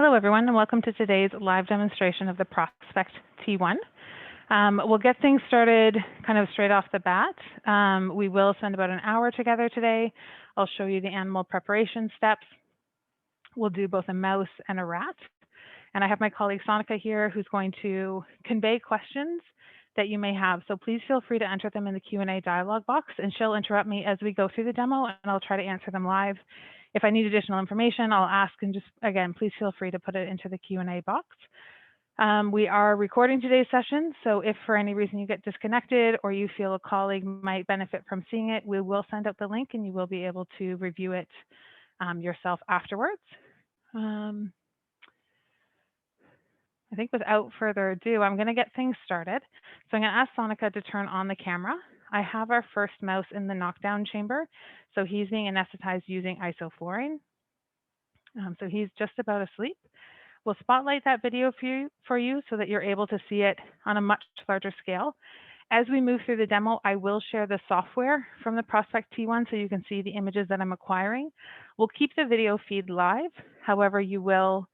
Hello, everyone, and welcome to today's live demonstration of the Prospect T1. We'll get things started kind of straight off the bat. We will spend about an hour together today. I'll show you the animal preparation steps. We'll do both a mouse and a rat. And I have my colleague Sonika here who's going to convey questions that you may have. So please feel free to enter them in the Q&A dialog box, and she'll interrupt me as we go through the demo, and I'll try to answer them live. If I need additional information, I'll ask, and just, again, please feel free to put it into the Q&A box. We are recording today's session, so if for any reason you get disconnected or you feel a colleague might benefit from seeing it, we will send out the link and you will be able to review it yourself afterwards. I think without further ado, I'm going to get things started. So I'm going to ask Sonika to turn on the camera. I have our first mouse in the knockdown chamber. So he's being anesthetized using isoflurane. So he's just about asleep. We'll spotlight that video for you so that you're able to see it on a much larger scale. As we move through the demo, I will share the software from the Prospect T1 so you can see the images that I'm acquiring. We'll keep the video feed live. However, you will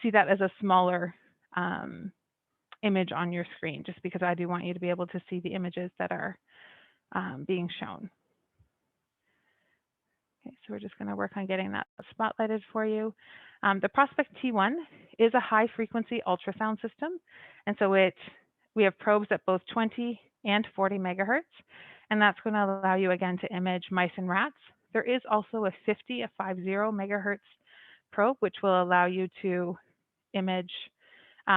see that as a smaller image on your screen, just because I do want you to be able to see the images that are being shown. Okay, so we're just going to work on getting that spotlighted for you. The Prospect T1 is a high frequency ultrasound system. And so we have probes at both 20 and 40 megahertz. And that's going to allow you, again, to image mice and rats. There is also a 50 megahertz probe, which will allow you to image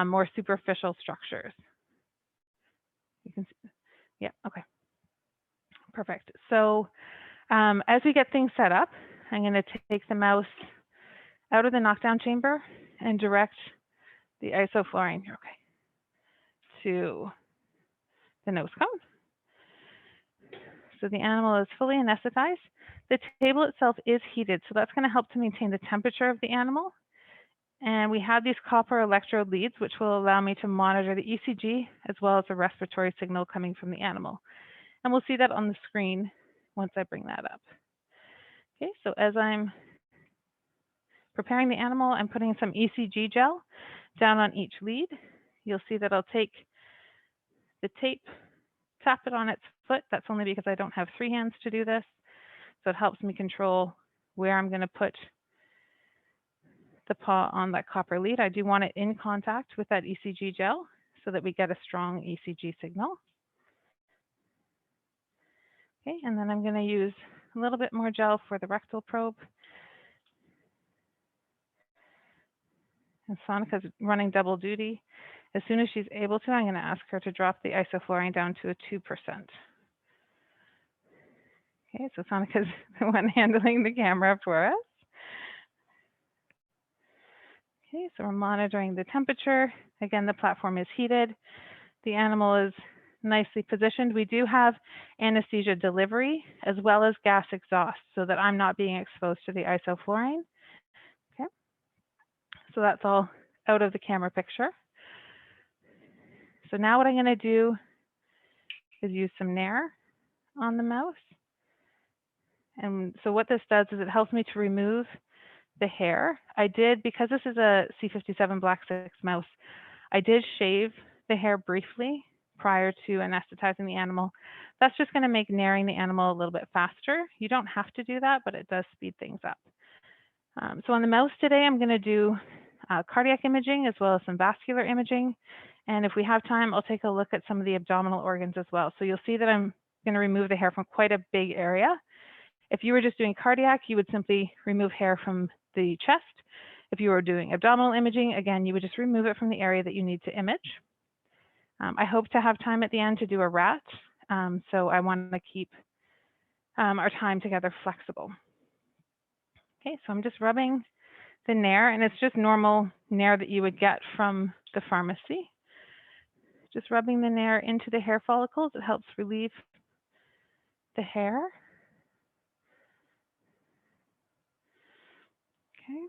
more superficial structures. You can see, yeah, okay. Perfect. So as we get things set up, I'm going to take the mouse out of the knockdown chamber and direct the isoflurane here, okay, to the nose cone. So the animal is fully anesthetized. The table itself is heated, so that's going to help to maintain the temperature of the animal. And we have these copper electrode leads, which will allow me to monitor the ECG as well as the respiratory signal coming from the animal. And we'll see that on the screen once I bring that up. Okay, so as I'm preparing the animal, I'm putting some ECG gel down on each lead. You'll see that I'll take the tape, tap it on its foot. That's only because I don't have three hands to do this. So it helps me control where I'm going to put the paw on that copper lead. I do want it in contact with that ECG gel so that we get a strong ECG signal. Okay, and then I'm going to use a little bit more gel for the rectal probe. And Sonika's running double duty. As soon as she's able to, I'm going to ask her to drop the isoflurane down to a 2%. Okay, so Sonika's the one handling the camera for us. Okay, so we're monitoring the temperature. Again, the platform is heated. The animal is nicely positioned. We do have anesthesia delivery as well as gas exhaust so that I'm not being exposed to the isoflurane. Okay, so that's all out of the camera picture. So now what I'm going to do is use some Nair on the mouse. And so what this does is it helps me to remove the hair. I did, because this is a C57 Black 6 mouse, I did shave the hair briefly prior to anesthetizing the animal. That's just going to make nairing the animal a little bit faster. You don't have to do that, but it does speed things up. So on the mouse today, I'm going to do cardiac imaging as well as some vascular imaging. And if we have time, I'll take a look at some of the abdominal organs as well. So you'll see that I'm going to remove the hair from quite a big area. If you were just doing cardiac, you would simply remove hair from the chest. If you were doing abdominal imaging, again, you would just remove it from the area that you need to image. I hope to have time at the end to do a rat, so I want to keep our time together flexible. Okay, so I'm just rubbing the Nair, and it's just normal Nair that you would get from the pharmacy. Just rubbing the Nair into the hair follicles. It helps relieve the hair. Okay.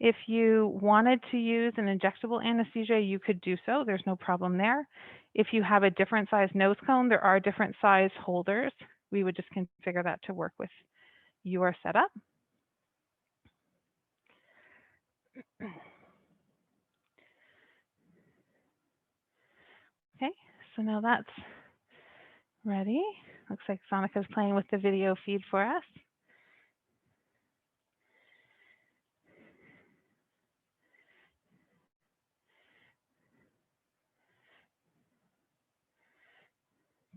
If you wanted to use an injectable anesthesia, you could do so. There's no problem there. If you have a different size nose cone, there are different size holders. We would just configure that to work with your setup. Okay, so now that's ready. Looks like Sonica's playing with the video feed for us.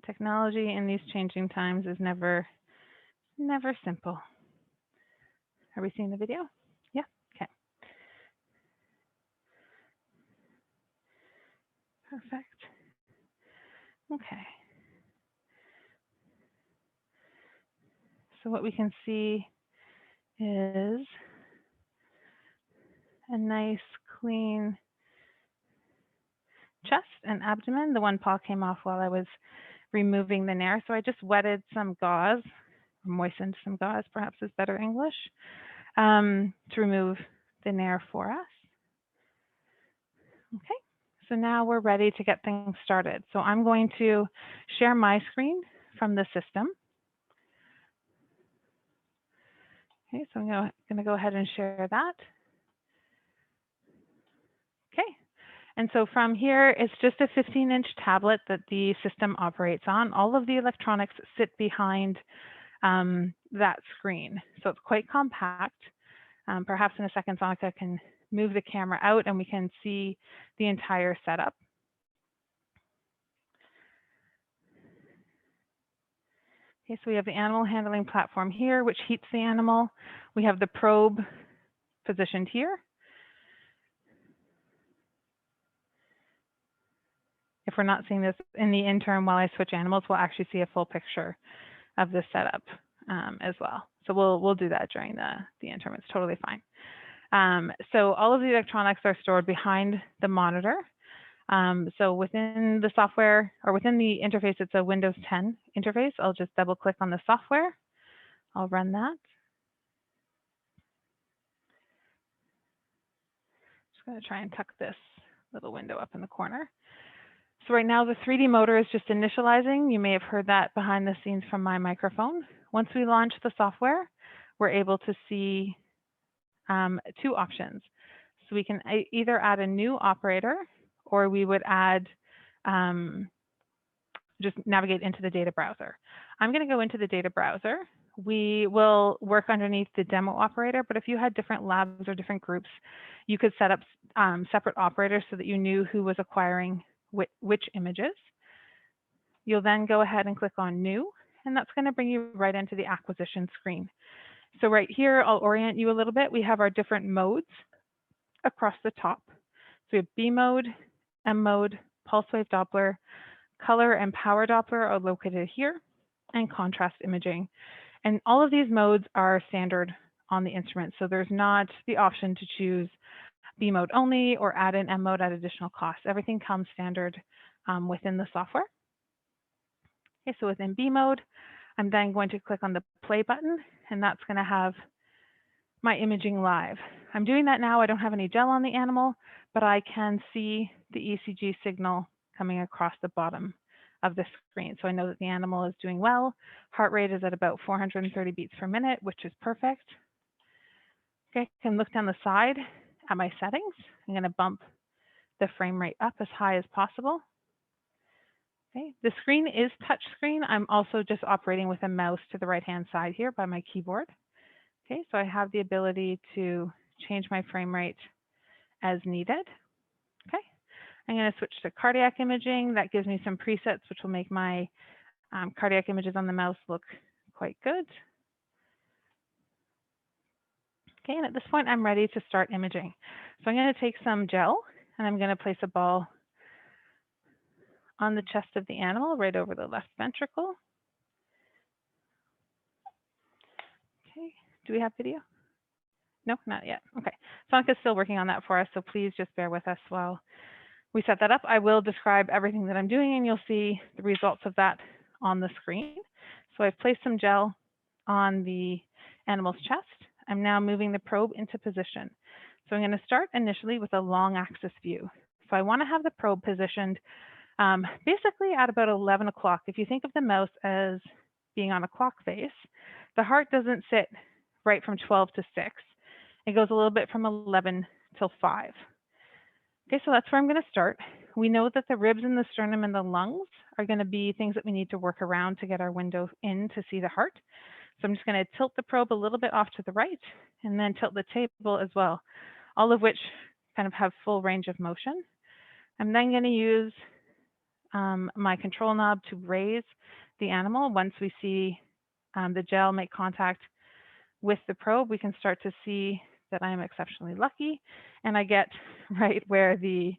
Technology in these changing times is never simple. Are we seeing the video? Yeah, okay. Perfect. Okay. So what we can see is a nice clean chest and abdomen. The one paw came off while I was removing the nair. So I just wetted some gauze, or moistened some gauze, perhaps is better English, to remove the nair for us. Okay, so now we're ready to get things started. So I'm going to share my screen from the system. Okay, so I'm going to go ahead and share that. Okay, and so from here, it's just a 15-inch tablet that the system operates on. All of the electronics sit behind that screen. So it's quite compact. Perhaps in a second, Sonica can move the camera out and we can see the entire setup. Okay, so we have the animal handling platform here, which heats the animal. We have the probe positioned here. If we're not seeing this in the interim while I switch animals, we'll actually see a full picture of the setup as well. So we'll do that during the interim. It's totally fine. So all of the electronics are stored behind the monitor. So within the software or within the interface, it's a Windows 10 interface. I'll just double click on the software. I'll run that. Just going to try and tuck this little window up in the corner. So right now the 3D motor is just initializing. You may have heard that behind the scenes from my microphone. Once we launch the software, we're able to see two options. So we can either add a new operator, or we would add, just navigate into the data browser. I'm going to go into the data browser. We will work underneath the demo operator, but if you had different labs or different groups, you could set up separate operators so that you knew who was acquiring which images. You'll then go ahead and click on New, and that's going to bring you right into the acquisition screen. So right here, I'll orient you a little bit. We have our different modes across the top. So we have B mode, M mode, pulse wave Doppler, color and power Doppler are located here, and contrast imaging. And all of these modes are standard on the instrument. So there's not the option to choose B mode only or add an M mode at additional cost. Everything comes standard within the software. Okay, so within B mode, I'm then going to click on the play button, and that's going to have my imaging live. I'm doing that now. I don't have any gel on the animal, but I can see the ECG signal coming across the bottom of the screen. So I know that the animal is doing well. Heart rate is at about 430 beats per minute, which is perfect. Okay, I can look down the side at my settings. I'm going to bump the frame rate up as high as possible. Okay, the screen is touch screen. I'm also just operating with a mouse to the right-hand side here by my keyboard. Okay, so I have the ability to change my frame rate as needed. Okay, I'm going to switch to cardiac imaging. That gives me some presets, which will make my cardiac images on the mouse look quite good. Okay, and at this point, I'm ready to start imaging. So I'm going to take some gel, and I'm going to place a ball on the chest of the animal, right over the left ventricle. Okay, do we have video? No, not yet. Okay, Sonica's still working on that for us, so please just bear with us while we set that up. I will describe everything that I'm doing, and you'll see the results of that on the screen. So I've placed some gel on the animal's chest. I'm now moving the probe into position. So I'm going to start initially with a long axis view. So I want to have the probe positioned basically at about 11 o'clock. If you think of the mouse as being on a clock face, the heart doesn't sit right from 12 to 6. It goes a little bit from 11 till 5. Okay, so that's where I'm going to start. We know that the ribs and the sternum and the lungs are going to be things that we need to work around to get our window in to see the heart. So I'm just going to tilt the probe a little bit off to the right and then tilt the table as well, all of which kind of have full range of motion. I'm then going to use my control knob to raise the animal. Once we see the gel make contact with the probe, we can start to see that I am exceptionally lucky and I get right where the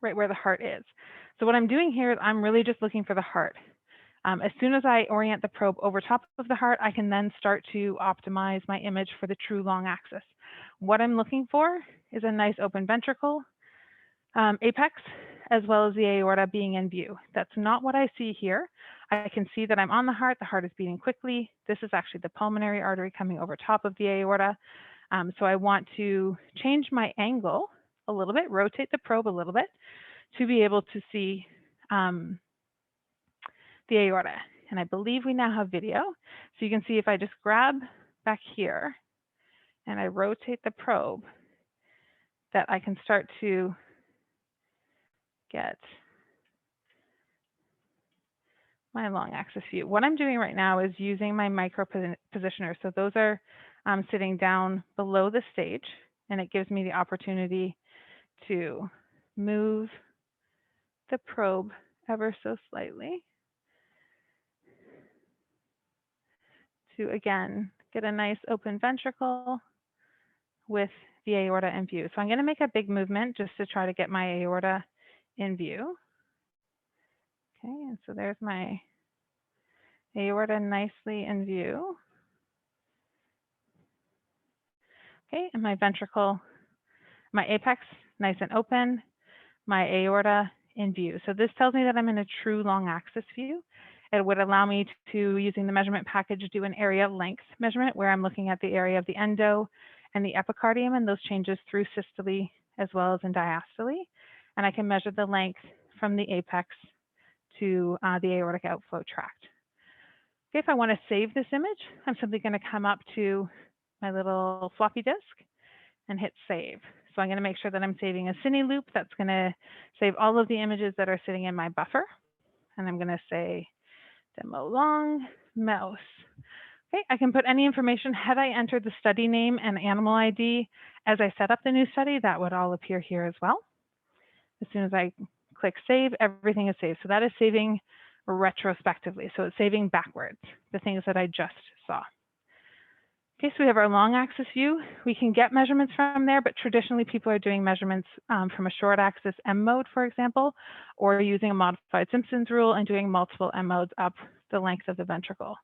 heart is. So what I'm doing here is I'm really just looking for the heart. As soon as I orient the probe over top of the heart, I can then start to optimize my image for the true long axis. What I'm looking for is a nice open ventricle, apex, as well as the aorta being in view. That's not what I see here. I can see that I'm on the heart is beating quickly. This is actually the pulmonary artery coming over top of the aorta. So I want to change my angle a little bit, rotate the probe a little bit to be able to see the aorta. And I believe we now have video. So you can see if I just grab back here and I rotate the probe, that I can start to get my long axis view. What I'm doing right now is using my micro positioners. So those are sitting down below the stage, and it gives me the opportunity to move the probe ever so slightly to, again, get a nice open ventricle with the aorta in view. So I'm going to make a big movement just to try to get my aorta in view. Okay, and so there's my aorta nicely in view. Okay, and my ventricle, my apex nice and open, my aorta in view. So this tells me that I'm in a true long axis view. It would allow me to, using the measurement package, do an area length measurement where I'm looking at the area of the endo and the epicardium and those changes through systole as well as in diastole. And I can measure the length from the apex to the aortic outflow tract. Okay, if I want to save this image, I'm simply going to come up to my little floppy disk and hit save. So I'm going to make sure that I'm saving a cine loop that's going to save all of the images that are sitting in my buffer. And I'm going to say demo long mouse. Okay, I can put any information. Had I entered the study name and animal ID as I set up the new study, that would all appear here as well. As soon as I click save, everything is saved. So that is saving retrospectively. So it's saving backwards, the things that I just saw. Okay, so we have our long axis view. We can get measurements from there, but traditionally people are doing measurements from a short axis M mode, for example, or using a modified Simpson's rule and doing multiple M modes up the length of the ventricle.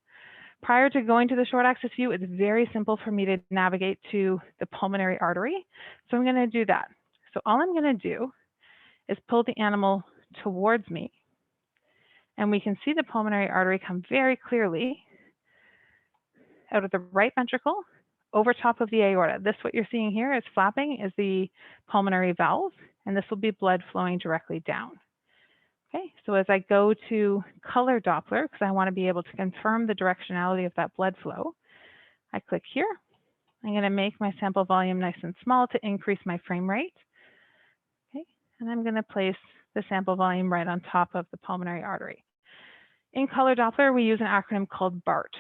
Prior to going to the short axis view, it's very simple for me to navigate to the pulmonary artery. So I'm going to do that. So all I'm going to do is pull the animal towards me, and we can see the pulmonary artery come very clearly out of the right ventricle over top of the aorta. This, what you're seeing here is flapping, is the pulmonary valve, and this will be blood flowing directly down. Okay, so as I go to color Doppler, because I want to be able to confirm the directionality of that blood flow, I click here. I'm going to make my sample volume nice and small to increase my frame rate. Okay, and I'm going to place the sample volume right on top of the pulmonary artery. In color Doppler, we use an acronym called BART,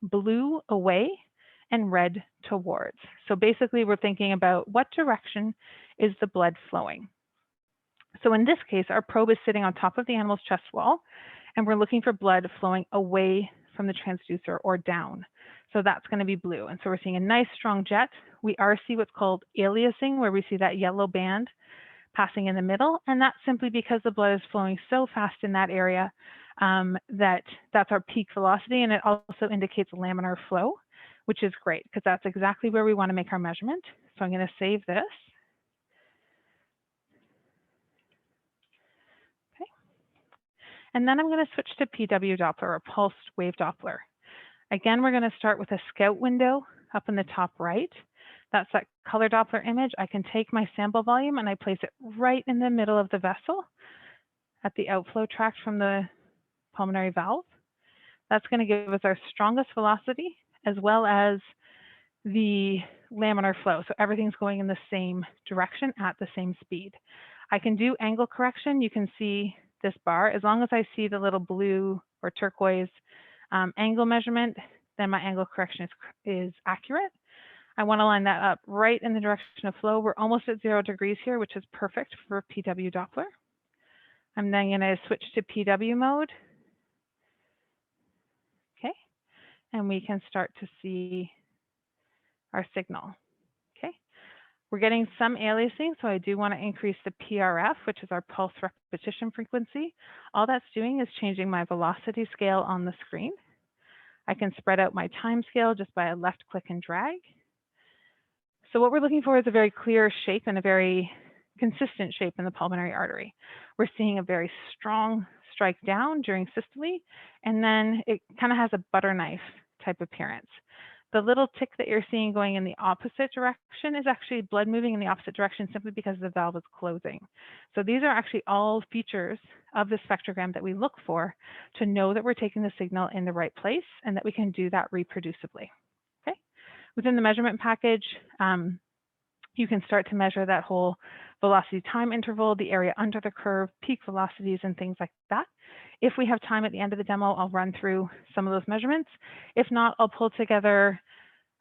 blue away and red towards. So basically, we're thinking about what direction is the blood flowing. So in this case, our probe is sitting on top of the animal's chest wall, and we're looking for blood flowing away from the transducer or down. So that's going to be blue. And so we're seeing a nice strong jet. We are seeing what's called aliasing, where we see that yellow band passing in the middle. And that's simply because the blood is flowing so fast in that area that's our peak velocity. And it also indicates laminar flow, which is great because that's exactly where we want to make our measurement. So I'm going to save this. Okay. And then I'm going to switch to PW Doppler, or pulsed wave Doppler. Again, we're going to start with a scout window up in the top right. That's that color Doppler image. I can take my sample volume and I place it right in the middle of the vessel at the outflow tract from the pulmonary valve. That's going to give us our strongest velocity as well as the laminar flow. So everything's going in the same direction at the same speed. I can do angle correction. You can see this bar. As long as I see the little blue or turquoise angle measurement, then my angle correction is accurate. I want to line that up right in the direction of flow. We're almost at 0 degrees here, which is perfect for PW Doppler. I'm then going to switch to PW mode. Okay, and we can start to see our signal. Okay, we're getting some aliasing, so I do want to increase the PRF, which is our pulse repetition frequency. All that's doing is changing my velocity scale on the screen. I can spread out my time scale just by a left click and drag. So what we're looking for is a very clear shape and a very consistent shape in the pulmonary artery. We're seeing a very strong strike down during systole, and then it kind of has a butter knife type appearance. The little tick that you're seeing going in the opposite direction is actually blood moving in the opposite direction simply because the valve is closing. So these are actually all features of the spectrogram that we look for to know that we're taking the signal in the right place and that we can do that reproducibly. Okay. Within the measurement package, you can start to measure that whole velocity time interval, the area under the curve, peak velocities, and things like that. If we have time at the end of the demo, I'll run through some of those measurements. If not, I'll pull together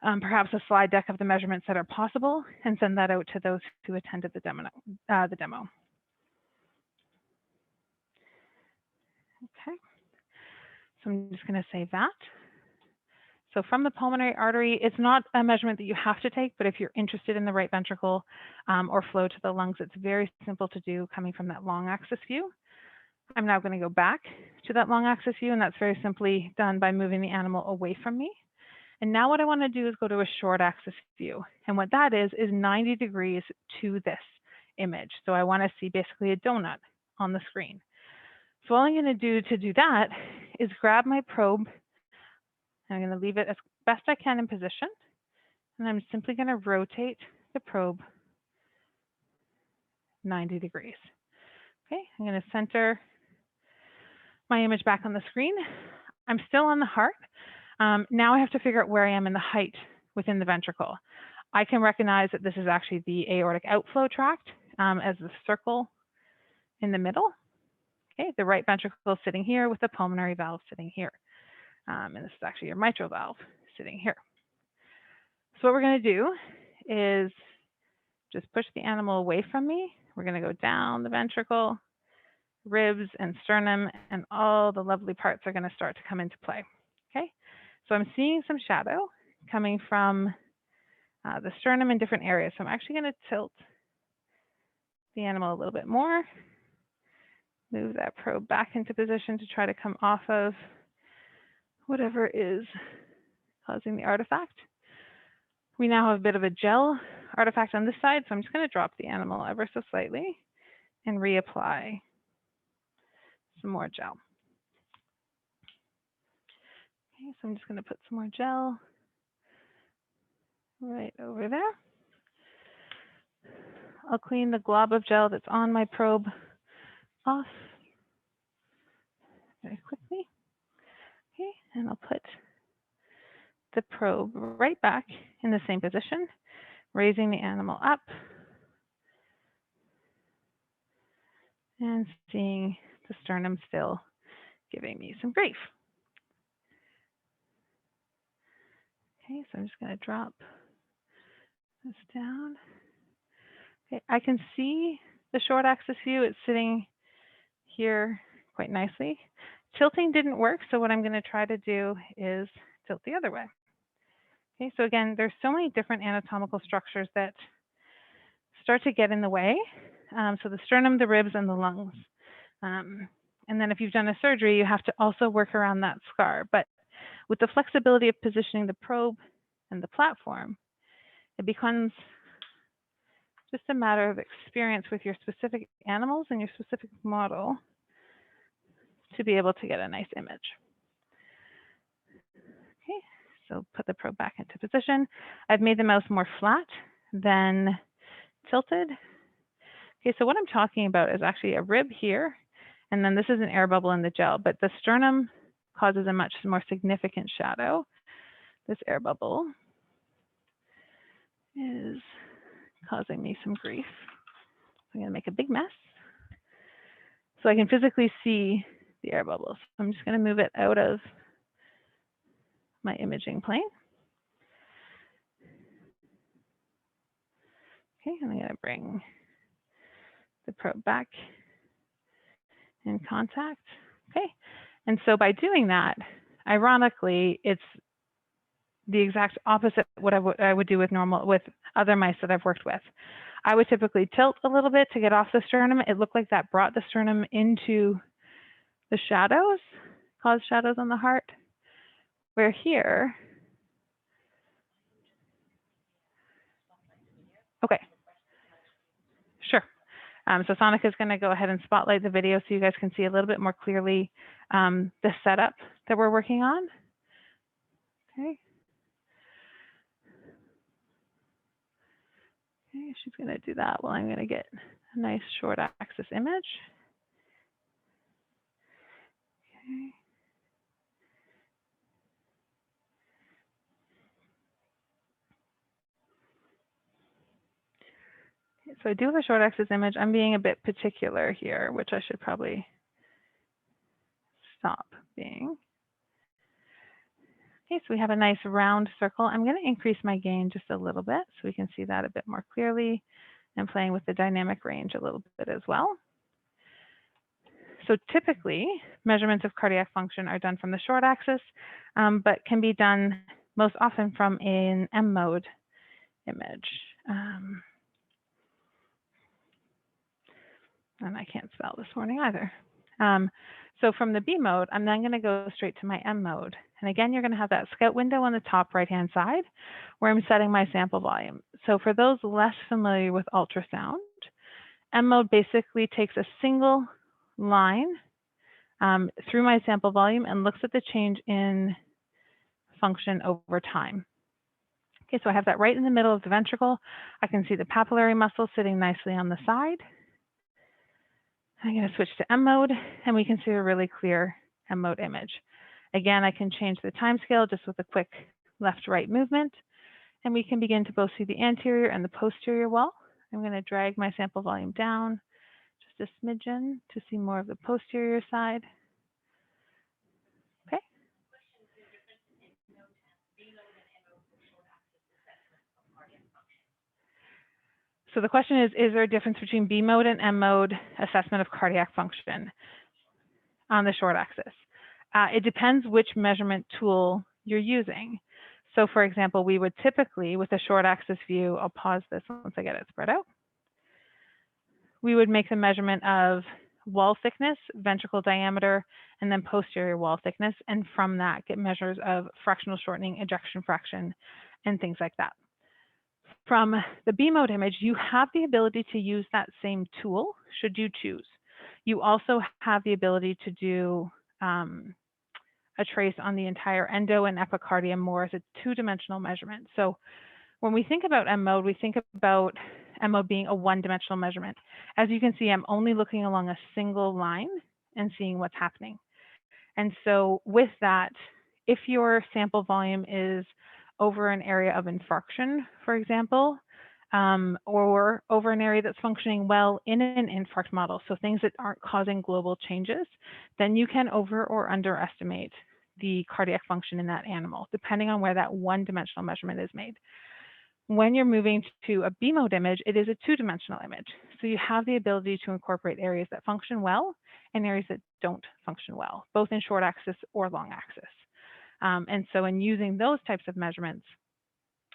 perhaps a slide deck of the measurements that are possible and send that out to those who attended the demo. Okay, so I'm just going to save that. So from the pulmonary artery, it's not a measurement that you have to take, but if you're interested in the right ventricle or flow to the lungs, it's very simple to do coming from that long axis view. I'm now going to go back to that long axis view, and that's very simply done by moving the animal away from me. And now what I want to do is go to a short axis view. And what that is 90 degrees to this image. So I want to see basically a donut on the screen. So all I'm going to do that is grab my probe. I'm going to leave it as best I can in position, and I'm simply going to rotate the probe 90 degrees. Okay, I'm going to center my image back on the screen. I'm still on the heart. Now I have to figure out where I am in the height within the ventricle. I can recognize that this is actually the aortic outflow tract as the circle in the middle. Okay, the right ventricle is sitting here with the pulmonary valve sitting here. And this is actually your mitral valve sitting here. So what we're going to do is just push the animal away from me. We're going to go down the ventricle, ribs and sternum, and all the lovely parts are going to start to come into play. Okay, so I'm seeing some shadow coming from the sternum in different areas. So I'm actually going to tilt the animal a little bit more, move that probe back into position to try to come off of whatever is causing the artifact. We now have a bit of a gel artifact on this side, so I'm just going to drop the animal ever so slightly and reapply some more gel. Okay, so I'm just going to put some more gel right over there. I'll clean the glob of gel that's on my probe off very quickly. Okay, and I'll put the probe right back in the same position, raising the animal up and seeing the sternum still giving me some grief. Okay, so I'm just going to drop this down. Okay, I can see the short axis view. It's sitting here quite nicely. Tilting didn't work, so what I'm going to try to do is tilt the other way. Okay, so again, there's so many different anatomical structures that start to get in the way. So the sternum, the ribs, and the lungs. And then if you've done a surgery, you have to also work around that scar. But with the flexibility of positioning the probe and the platform, it becomes just a matter of experience with your specific animals and your specific model to be able to get a nice image. Okay, so put the probe back into position. I've made the mouse more flat than tilted. Okay, so what I'm talking about is actually a rib here, and then this is an air bubble in the gel, but the sternum causes a much more significant shadow. This air bubble is causing me some grief. I'm going to make a big mess so I can physically see the air bubbles. So I'm just going to move it out of my imaging plane. Okay, and I'm going to bring the probe back in contact. Okay, and so by doing that, ironically, it's the exact opposite what I would do with other mice that I've worked with. I would typically tilt a little bit to get off the sternum. It looked like that brought the sternum into the shadows, caused shadows on the heart. Where here, okay, sure. So Sonic is going to go ahead and spotlight the video so you guys can see a little bit more clearly the setup that we're working on. Okay. Okay, she's going to do that while I'm going to get a nice short axis image. Okay. So I do have a short axis image. I'm being a bit particular here, which I should probably stop being. Okay, so we have a nice round circle. I'm going to increase my gain just a little bit so we can see that a bit more clearly, and playing with the dynamic range a little bit as well. So typically, measurements of cardiac function are done from the short axis, but can be done most often from an M mode image. And I can't spell this morning either. So from the B mode, I'm then going to go straight to my M mode. And again, you're going to have that scout window on the top right-hand side where I'm setting my sample volume. So for those less familiar with ultrasound, M mode basically takes a single line through my sample volume and looks at the change in function over time. Okay, so I have that right in the middle of the ventricle. I can see the papillary muscle sitting nicely on the side. I'm going to switch to M mode, and we can see a really clear M mode image. Again, I can change the time scale just with a quick left-right movement, and we can begin to both see the anterior and the posterior wall. I'm going to drag my sample volume down just a smidgen to see more of the posterior side. Okay. So the question is there a difference between B mode and M mode assessment of cardiac function on the short axis? It depends which measurement tool you're using. So for example, we would typically, with a short axis view, I'll pause this once I get it spread out. We would make the measurement of wall thickness, ventricle diameter, and then posterior wall thickness. And from that, get measures of fractional shortening, ejection fraction, and things like that. From the B mode image, you have the ability to use that same tool, should you choose. You also have the ability to do a trace on the entire endo and epicardium more as a two-dimensional measurement. So when we think about M mode, we think about M mode being a one-dimensional measurement. As you can see, I'm only looking along a single line and seeing what's happening. And so with that, if your sample volume is over an area of infarction, for example, or over an area that's functioning well in an infarct model, so things that aren't causing global changes, then you can over or underestimate the cardiac function in that animal, depending on where that one-dimensional measurement is made. When you're moving to a B mode image, it is a two-dimensional image. So you have the ability to incorporate areas that function well and areas that don't function well, both in short axis or long axis. And so in using those types of measurements,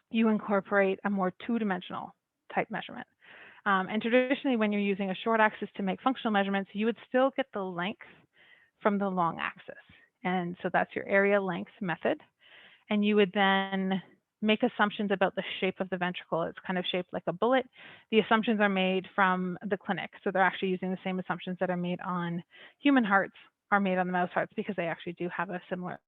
you incorporate a more two-dimensional type measurement. And traditionally, when you're using a short axis to make functional measurements, you would still get the length from the long axis. And so that's your area length method. And you would then make assumptions about the shape of the ventricle. It's kind of shaped like a bullet. The assumptions are made from the clinic. So they're actually using the same assumptions that are made on human hearts are made on the mouse hearts because they actually do have a similar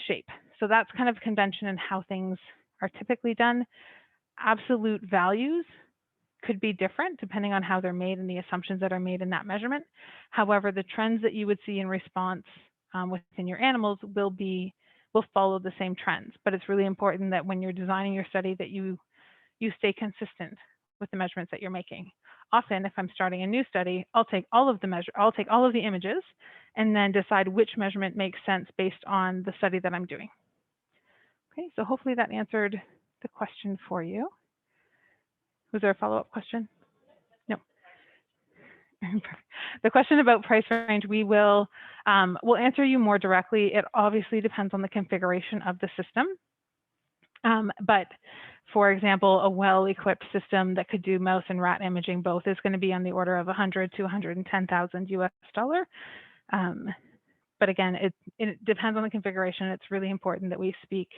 shape. So that's kind of convention and how things are typically done. Absolute values could be different depending on how they're made and the assumptions that are made in that measurement. However, the trends that you would see in response within your animals will follow the same trends. But it's really important that when you're designing your study that you you stay consistent with the measurements that you're making. Often, if I'm starting a new study, I'll take all of the images and then decide which measurement makes sense based on the study that I'm doing. Okay, so hopefully that answered the question for you. Was there a follow-up question? No. The question about price range, we'll answer you more directly. It obviously depends on the configuration of the system. But for example, a well-equipped system that could do mouse and rat imaging both is going to be on the order of 100 to 110,000 US dollar. But again, it depends on the configuration. It's really important that we speak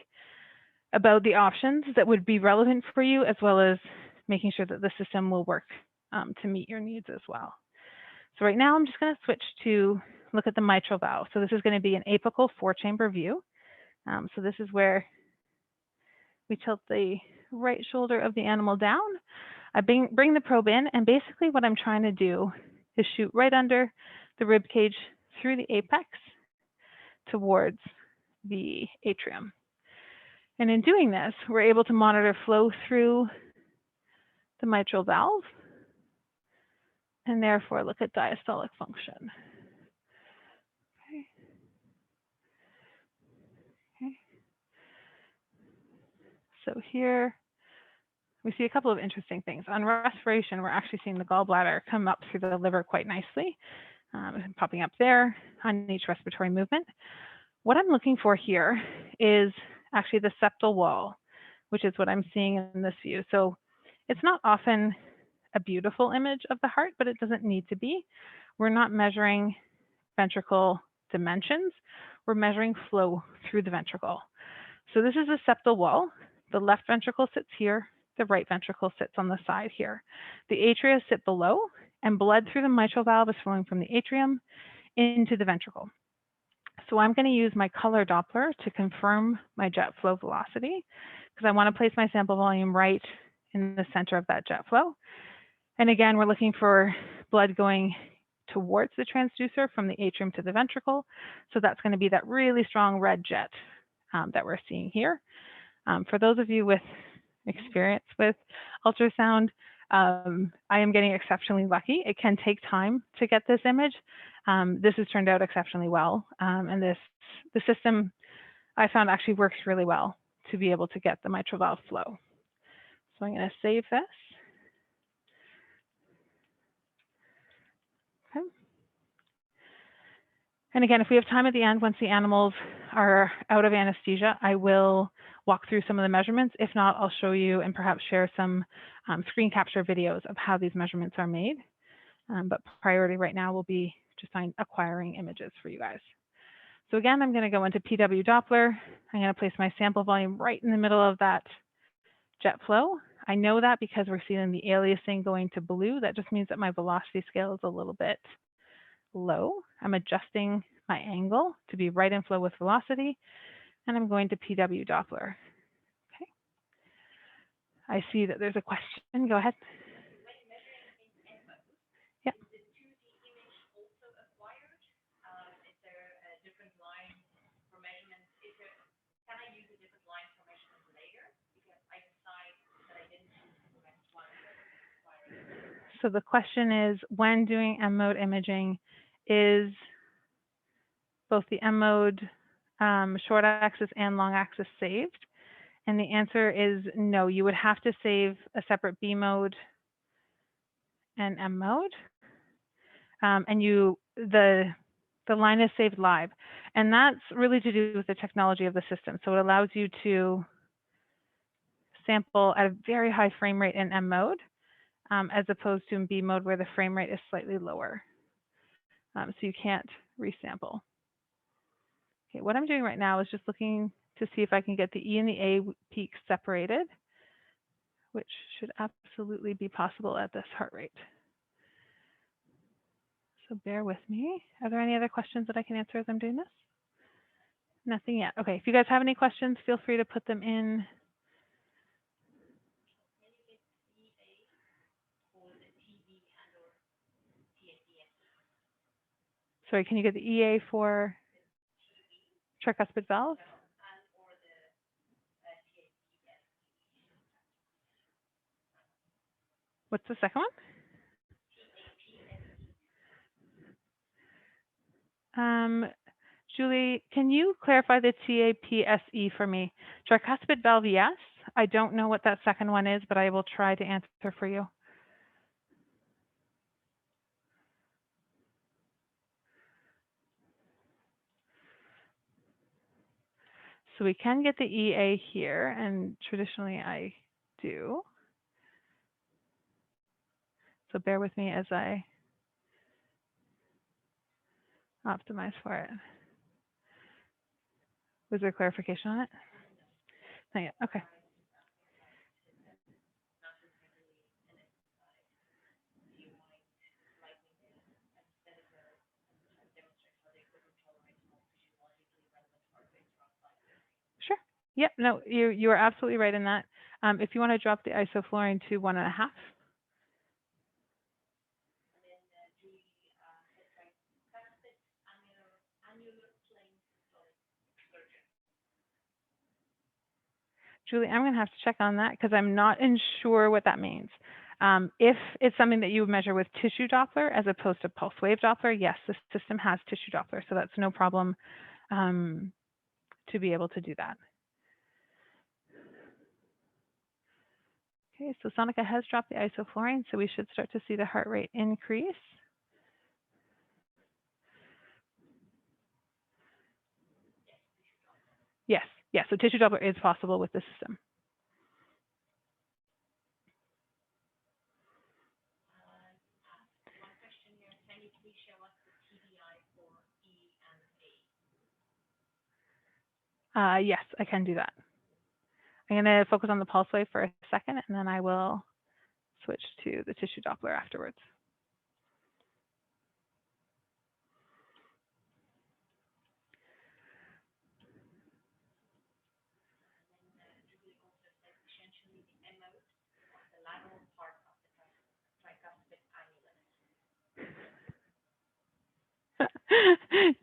about the options that would be relevant for you, as well as making sure that the system will work to meet your needs as well. So right now, I'm just going to switch to look at the mitral valve. So this is going to be an apical 4-chamber view. So this is where we tilt the right shoulder of the animal down. I bring the probe in, and basically what I'm trying to do is shoot right under the rib cage through the apex towards the atrium. And in doing this, we're able to monitor flow through the mitral valve and therefore look at diastolic function. Okay. So here we see a couple of interesting things. On respiration, we're actually seeing the gallbladder come up through the liver quite nicely, popping up there on each respiratory movement. What I'm looking for here is actually the septal wall, which is what I'm seeing in this view. So it's not often a beautiful image of the heart, but it doesn't need to be. We're not measuring ventricle dimensions. We're measuring flow through the ventricle. So this is the septal wall. The left ventricle sits here. The right ventricle sits on the side here. The atria sit below, and blood through the mitral valve is flowing from the atrium into the ventricle. So I'm going to use my color Doppler to confirm my jet flow velocity, because I want to place my sample volume right in the center of that jet flow. And again, we're looking for blood going towards the transducer from the atrium to the ventricle. So that's going to be that really strong red jet that we're seeing here. For those of you with experience with ultrasound, I am getting exceptionally lucky. It can take time to get this image. This has turned out exceptionally well. And the system I found actually works really well to be able to get the mitral valve flow. So I'm going to save this. Okay. And again, if we have time at the end, once the animals are out of anesthesia, I will walk through some of the measurements. If not, I'll show you and perhaps share some screen capture videos of how these measurements are made. But priority right now will be just on acquiring images for you guys. So again, I'm going to go into PW Doppler. I'm going to place my sample volume right in the middle of that jet flow. I know that because we're seeing the aliasing going to blue. That just means that my velocity scale is a little bit low. I'm adjusting my angle to be right in flow with velocity, and I'm going to PW Doppler. Okay. I see that there's a question. Go ahead. Yeah. So the question is, when doing M-mode imaging, is both the M-mode short axis and long axis saved? And the answer is no. You would have to save a separate B-mode and M-mode. And the line is saved live. And that's really to do with the technology of the system. So it allows you to sample at a very high frame rate in M-mode, as opposed to in B mode where the frame rate is slightly lower. So you can't resample. Okay, what I'm doing right now is just looking to see if I can get the E and the A peaks separated, which should absolutely be possible at this heart rate. So bear with me. Are there any other questions that I can answer as I'm doing this? Nothing yet. Okay, if you guys have any questions, feel free to put them in. Sorry, can you get the EA for tricuspid valve? What's the second one? Julie, can you clarify the TAPSE for me? Tricuspid valve, yes. I don't know what that second one is, but I will try to answer for you. So we can get the EA here, and traditionally I do. So bear with me as I optimize for it. Was there clarification on it? Not yet. Okay. Sure. Yep. No, you are absolutely right in that. If you want to drop the isoflurane to 1.5. Julie, I'm going to have to check on that because I'm not sure what that means. If it's something that you measure with tissue Doppler as opposed to pulse wave Doppler, yes, the system has tissue Doppler, so that's no problem to be able to do that. Okay, so Sonica has dropped the isoflurane, so we should start to see the heart rate increase. Yes, yes, so tissue Doppler is possible with the system. Yes, I can do that. I'm going to focus on the pulse wave for a second, and then I will switch to the tissue Doppler afterwards.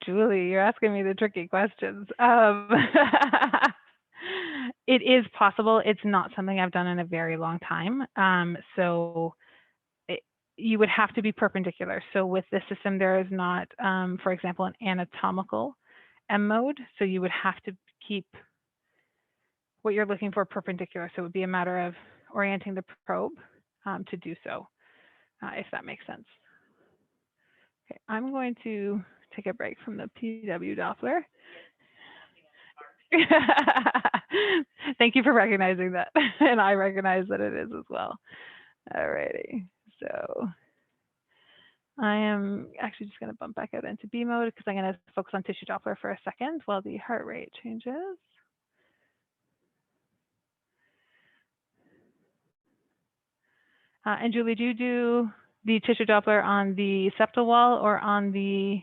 Julie, you're asking me the tricky questions. It is possible. It's not something I've done in a very long time. You would have to be perpendicular. So with this system, there is not, for example, an anatomical M mode. So you would have to keep what you're looking for perpendicular. So it would be a matter of orienting the probe to do so, if that makes sense. Okay, I'm going to take a break from the PW Doppler. Thank you for recognizing that. And I recognize that it is as well. All righty. So I am actually just going to bump back out into B mode because I'm going to focus on tissue Doppler for a second while the heart rate changes. And Julie, do you do the tissue Doppler on the septal wall or on the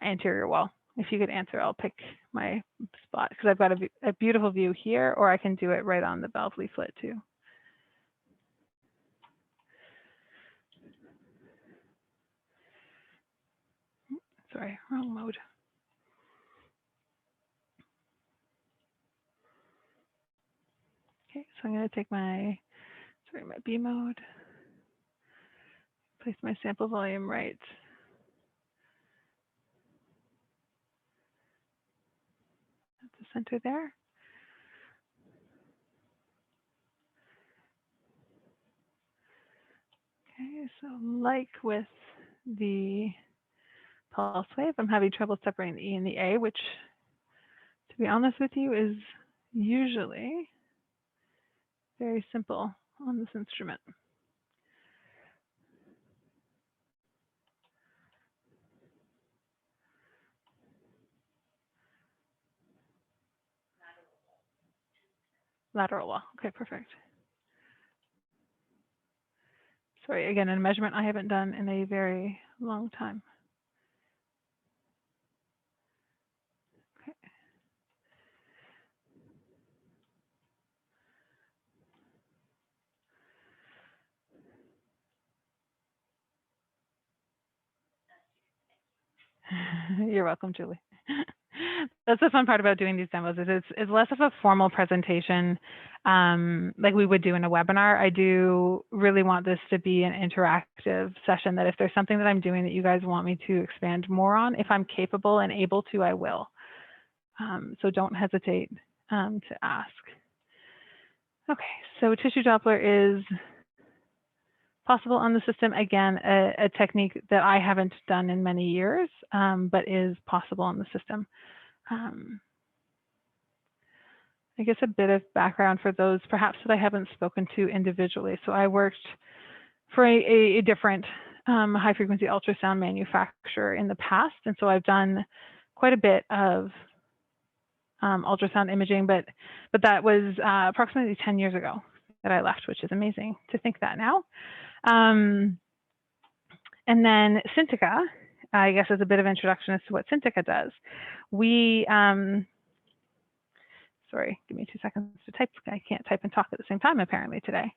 anterior wall? If you could answer, I'll pick my spot because I've got a beautiful view here, or I can do it right on the valve leaflet too. Sorry, wrong mode. Okay, so I'm going to take my B mode, place my sample volume right at the center there. Okay, so like with the pulse wave, I'm having trouble separating the E and the A, which, to be honest with you, is usually very simple on this instrument. Lateral wall. Okay, perfect. Sorry, again, a measurement I haven't done in a very long time. Okay. You're welcome, Julie. That's the fun part about doing these demos is it's less of a formal presentation like we would do in a webinar. I do really want this to be an interactive session that if there's something that I'm doing that you guys want me to expand more on, if I'm capable and able to, I will. So don't hesitate to ask. Okay, so tissue Doppler is possible on the system. Again, a technique that I haven't done in many years, but is possible on the system. I guess a bit of background for those perhaps that I haven't spoken to individually. So I worked for a different high frequency ultrasound manufacturer in the past. And so I've done quite a bit of ultrasound imaging, but that was approximately 10 years ago that I left, which is amazing to think that now. And then Syntica, I guess, is a bit of introduction as to what Syntica does. We, sorry, give me 2 seconds to type. I can't type and talk at the same time apparently today.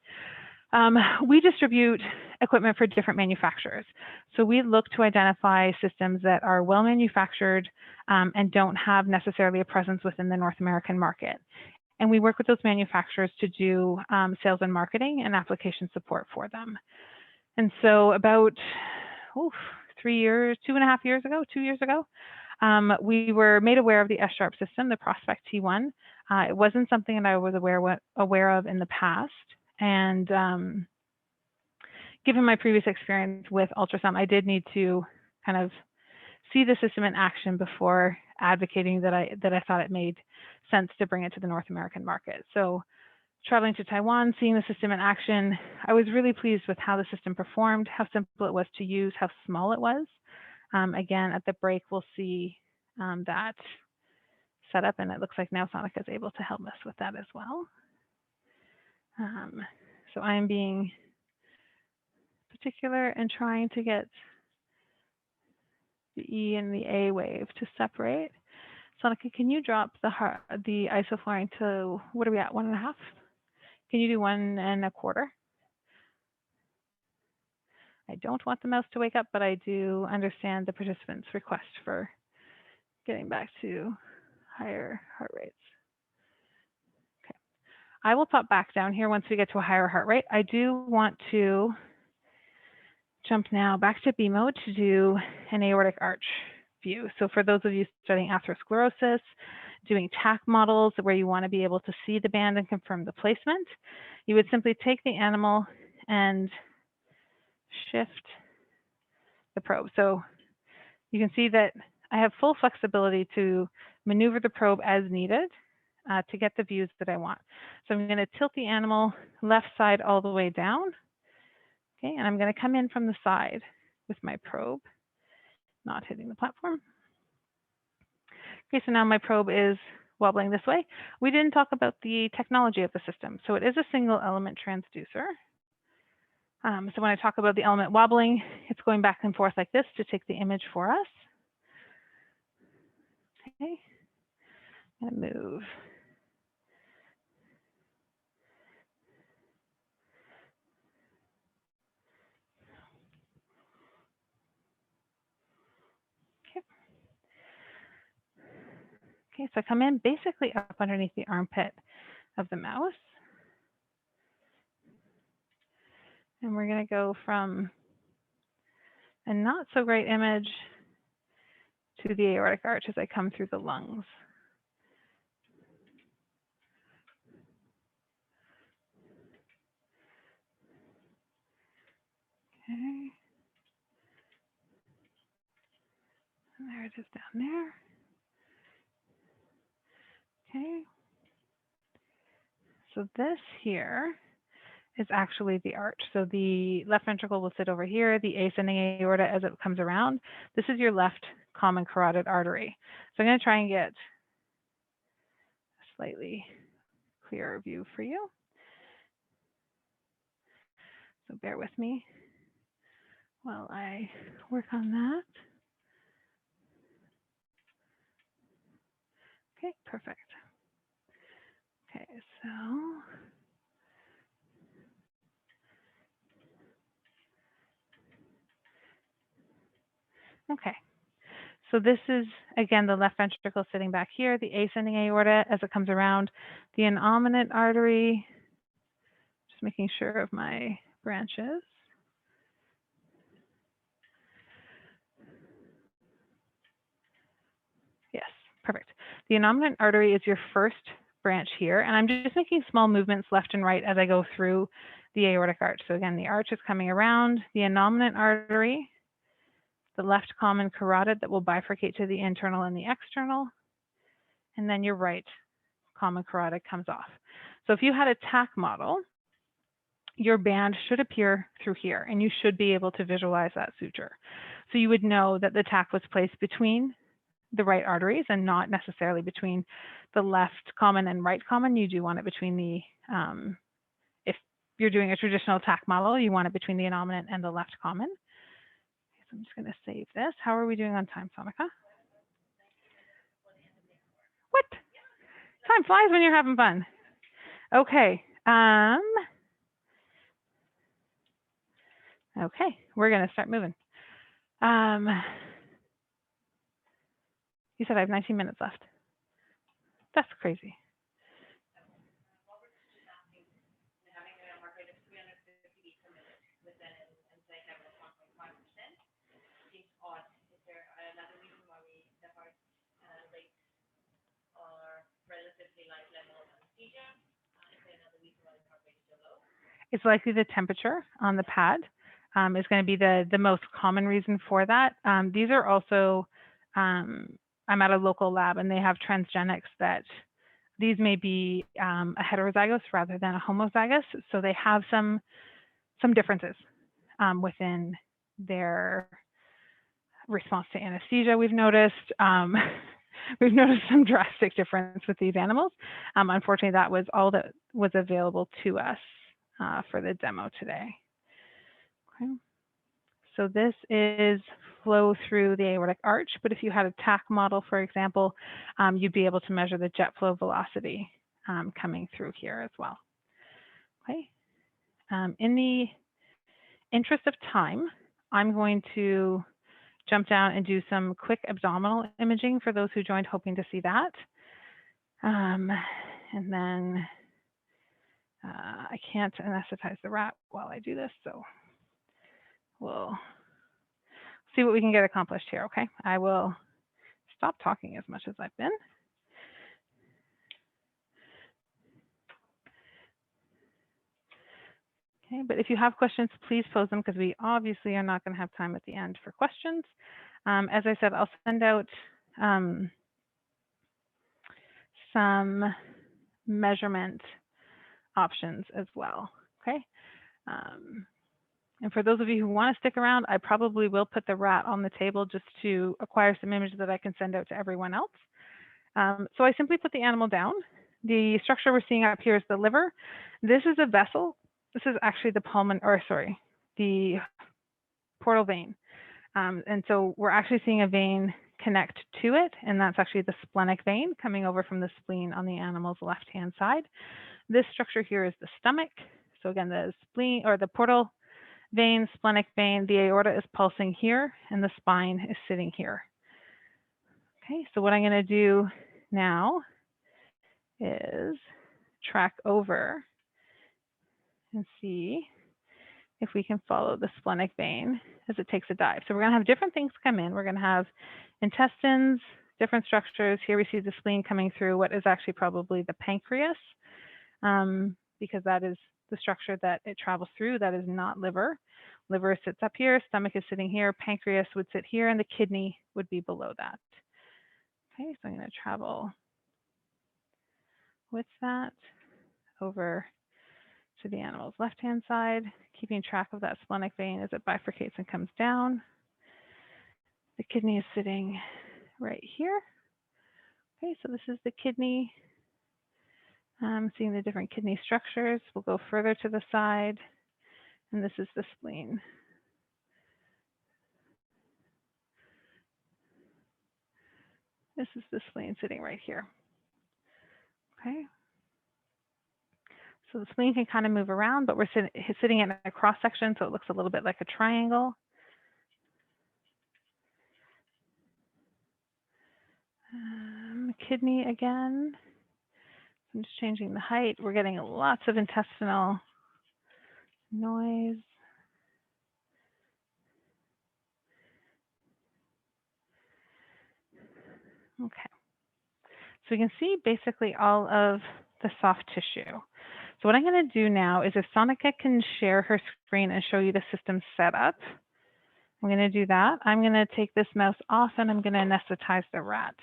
We distribute equipment for different manufacturers. So we look to identify systems that are well manufactured and don't have necessarily a presence within the North American market. And we work with those manufacturers to do sales and marketing and application support for them. And so about 2 years ago, we were made aware of the S-Sharp system, the Prospect T1. It wasn't something that I was aware of in the past. And given my previous experience with ultrasound, I did need to kind of see the system in action before advocating that I thought it made sense to bring it to the North American market. So traveling to Taiwan, seeing the system in action, I was really pleased with how the system performed, how simple it was to use, how small it was. Again, at the break, we'll see that setup, and it looks like now Sonica is able to help us with that as well. So I am being particular and trying to get the E and the A wave to separate. Sonica, can you drop the isoflurane to, what are we at, 1.5? Can you do 1 1/4? I don't want the mouse to wake up, but I do understand the participants' request for getting back to higher heart rates. Okay, I will pop back down here once we get to a higher heart rate. I do want to jump now back to B mode to do an aortic arch view. So for those of you studying atherosclerosis, doing TAC models where you want to be able to see the band and confirm the placement, you would simply take the animal and shift the probe. So you can see that I have full flexibility to maneuver the probe as needed to get the views that I want. So I'm going to tilt the animal left side all the way down. Okay, and I'm going to come in from the side with my probe, not hitting the platform. Okay, so now my probe is wobbling this way. We didn't talk about the technology of the system. So it is a single element transducer. So when I talk about the element wobbling, it's going back and forth like this to take the image for us. Okay, I'm going to move. Okay, so I come in basically up underneath the armpit of the mouse. And we're going to go from a not so great image to the aortic arch as I come through the lungs. Okay. And there it is down there. Okay. So this here is actually the arch. So the left ventricle will sit over here, the ascending aorta as it comes around. This is your left common carotid artery. So I'm going to try and get a slightly clearer view for you. So bear with me while I work on that. Okay, perfect. Okay, so So this is, again, the left ventricle sitting back here, the ascending aorta as it comes around, the innominate artery, just making sure of my branches. Yes, perfect. The innominate artery is your first branch here, and I'm just making small movements left and right as I go through the aortic arch. So again, the arch is coming around, the innominate artery, the left common carotid that will bifurcate to the internal and the external, and then your right common carotid comes off. So if you had a TAC model, your band should appear through here, and you should be able to visualize that suture. So you would know that the TAC was placed between the right arteries and not necessarily between the left common and right common. You do want it between the, if you're doing a traditional TAC model, you want it between the innominate and the left common. So I'm just going to save this. How are we doing on time, Sonika? What? Time flies when you're having fun. Okay. Okay, we're going to start moving. You said I have 19 minutes left. That's crazy. It's likely the temperature on the pad is going to be the most common reason for that. These are also, I'm at a local lab and they have transgenics that these may be a heterozygous rather than a homozygous. So they have some differences within their response to anesthesia. We've noticed some drastic difference with these animals. Unfortunately, that was all that was available to us for the demo today. Okay. So this is flow through the aortic arch, but if you had a TAC model, for example, you'd be able to measure the jet flow velocity coming through here as well. Okay. In the interest of time, I'm going to jump down and do some quick abdominal imaging for those who joined hoping to see that. And then I can't anesthetize the rat while I do this, so we'll see what we can get accomplished here, okay? I will stop talking as much as I've been. Okay, but if you have questions, please pose them because we obviously are not going to have time at the end for questions. As I said, I'll send out some measurement options as well, okay? And for those of you who want to stick around, I probably will put the rat on the table just to acquire some images that I can send out to everyone else. So I simply put the animal down. The structure we're seeing up here is the liver. This is a vessel. This is actually the portal vein. And so we're actually seeing a vein connect to it, and that's actually the splenic vein coming over from the spleen on the animal's left-hand side. This structure here is the stomach. So again, the spleen or the portal vein, splenic vein, the aorta is pulsing here, and the spine is sitting here. Okay, so what I'm going to do now is track over and see if we can follow the splenic vein as it takes a dive. So we're going to have different things come in. We're going to have intestines, different structures. Here we see the spleen coming through what is actually probably the pancreas, because that is the structure that it travels through. That is not liver. Liver sits up here, stomach is sitting here, pancreas would sit here, and the kidney would be below that. Okay, so I'm going to travel with that over to the animal's left-hand side, keeping track of that splenic vein as it bifurcates and comes down. The kidney is sitting right here. Okay, so this is the kidney. Seeing the different kidney structures. We'll go further to the side, and this is the spleen. This is the spleen sitting right here. Okay. So the spleen can kind of move around, but we're sitting in a cross section, so it looks a little bit like a triangle. kidney again. I'm just changing the height. We're getting lots of intestinal noise. Okay. So we can see basically all of the soft tissue. So what I'm going to do now is if Sonika can share her screen and show you the system setup, I'm going to do that. I'm going to take this mouse off and I'm going to anesthetize the rat.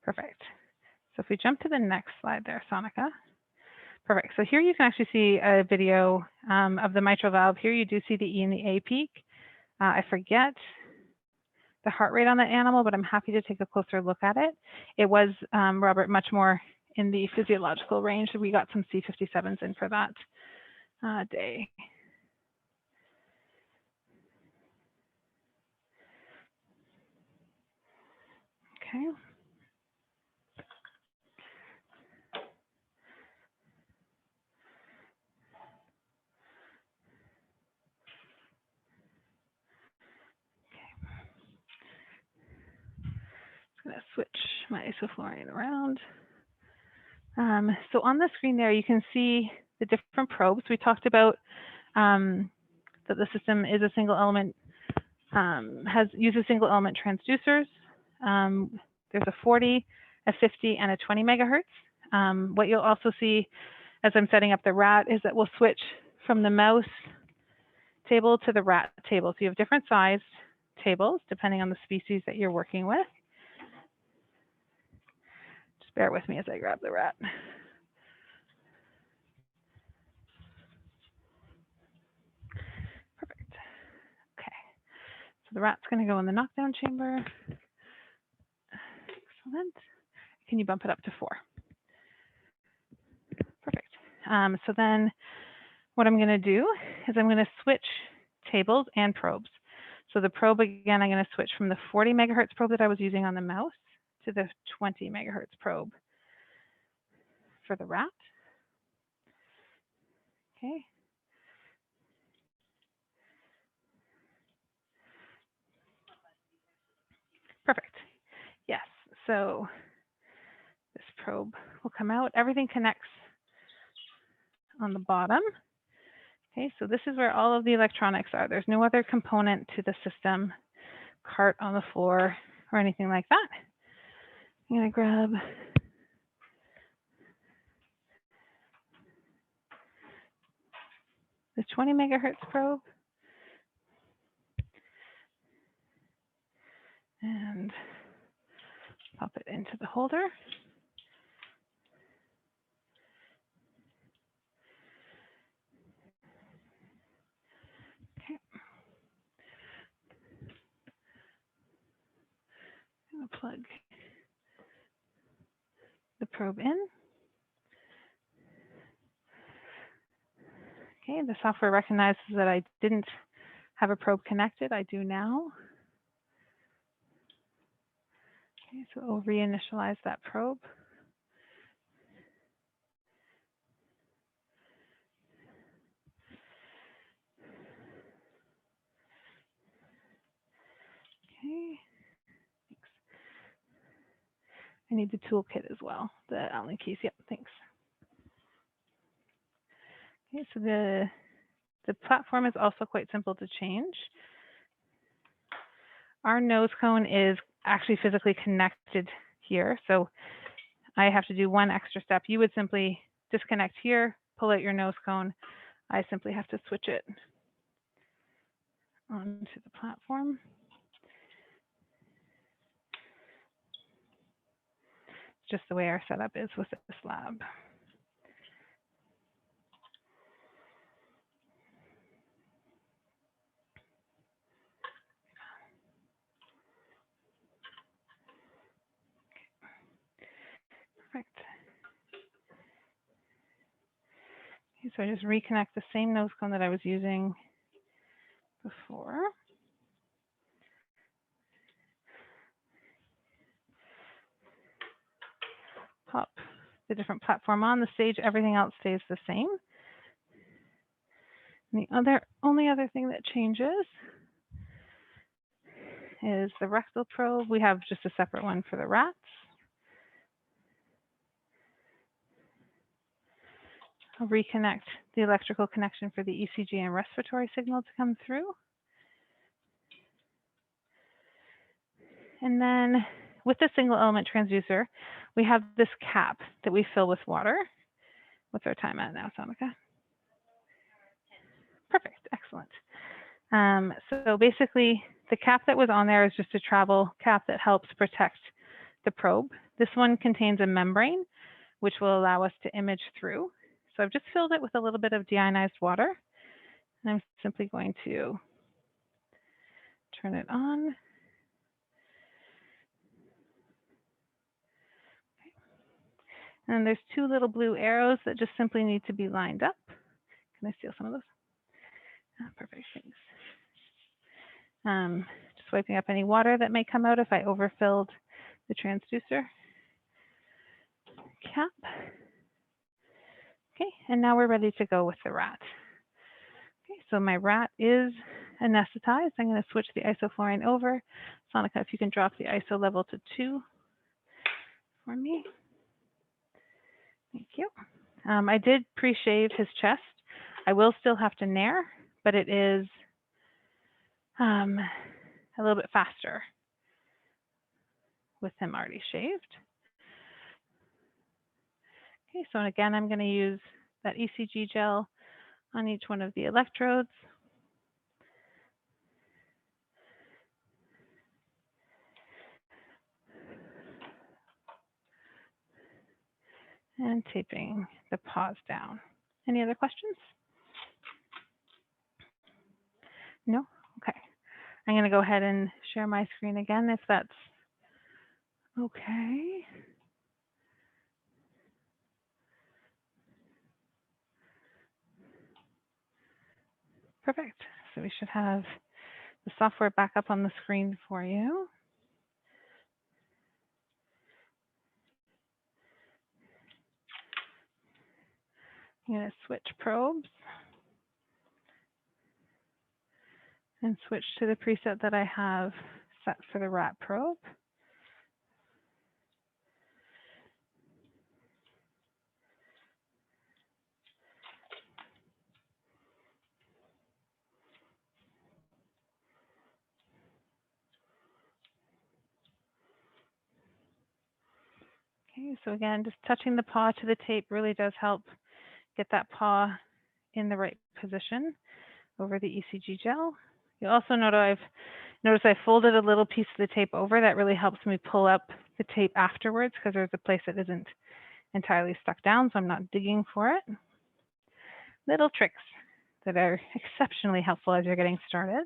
Perfect. So if we jump to the next slide there, Sonika. Perfect. So here you can actually see a video of the mitral valve. Here you do see the E and the A peak. I forget the heart rate on that animal, but I'm happy to take a closer look at it. It was, Robert, much more in the physiological range. We got some C57s in for that day. Okay. I'm going to switch my isoflurane around. So on the screen there, you can see the different probes. We talked about that the system is a single element, uses single element transducers. There's a 40, a 50, and a 20 megahertz. What you'll also see as I'm setting up the rat is that we'll switch from the mouse table to the rat table. So you have different sized tables depending on the species that you're working with. Just bear with me as I grab the rat. Perfect. Okay. So the rat's going to go in the knockdown chamber. Excellent. Can you bump it up to 4? Perfect. So then what I'm going to do is I'm going to switch tables and probes. So the probe, again, I'm going to switch from the 40 megahertz probe that I was using on the mouse to the 20 megahertz probe for the rat. Okay. Perfect. Yes. So this probe will come out. Everything connects on the bottom. Okay, so this is where all of the electronics are. There's no other component to the system, cart on the floor, or anything like that. I'm going to grab the 20 megahertz probe and pop it into the holder. Okay. I'm going to plug the probe in. Okay, the software recognizes that I didn't have a probe connected. I do now. Okay, so it will reinitialize that probe. Okay, thanks. I need the toolkit as well, the Allen keys. Yep, thanks. Okay, so the platform is also quite simple to change. Our nose cone is actually physically connected here, so I have to do one extra step. You would simply disconnect here, pull out your nose cone. I simply have to switch it onto the platform. It's just the way our setup is with this lab. Perfect. Okay, so I just reconnect the same nose cone that I was using before. pop the different platform on the stage. Everything else stays the same. And the only other thing that changes is the rectal probe. We have just a separate one for the rats. I'll reconnect the electrical connection for the ECG and respiratory signal to come through. And then with the single element transducer, we have this cap that we fill with water. What's our time at now, Samika? Perfect, excellent. So basically, the cap that was on there is just a travel cap that helps protect the probe. This one contains a membrane, which will allow us to image through. So I've just filled it with a little bit of deionized water, and I'm simply going to turn it on. And there's two little blue arrows that just simply need to be lined up. Can I steal some of those? Perfect, thanks. Just wiping up any water that may come out if I overfilled the transducer cap. Okay, and now we're ready to go with the rat. Okay, so my rat is anesthetized. I'm going to switch the isoflurane over. Sonika, if you can drop the ISO level to 2 for me. Thank you. I did pre-shave his chest. I will still have to nair, but it is a little bit faster with him already shaved. Okay, so again, I'm going to use that ECG gel on each one of the electrodes. And taping the paws down. Any other questions? No? Okay. I'm going to go ahead and share my screen again if that's okay. Perfect. So we should have the software back up on the screen for you. I'm going to switch probes and switch to the preset that I have set for the rat probe. Okay, so again, just touching the paw to the tape really does help get that paw in the right position over the ECG gel. You'll also notice I folded a little piece of the tape over. That really helps me pull up the tape afterwards because there's a place that isn't entirely stuck down, so I'm not digging for it. Little tricks that are exceptionally helpful as you're getting started.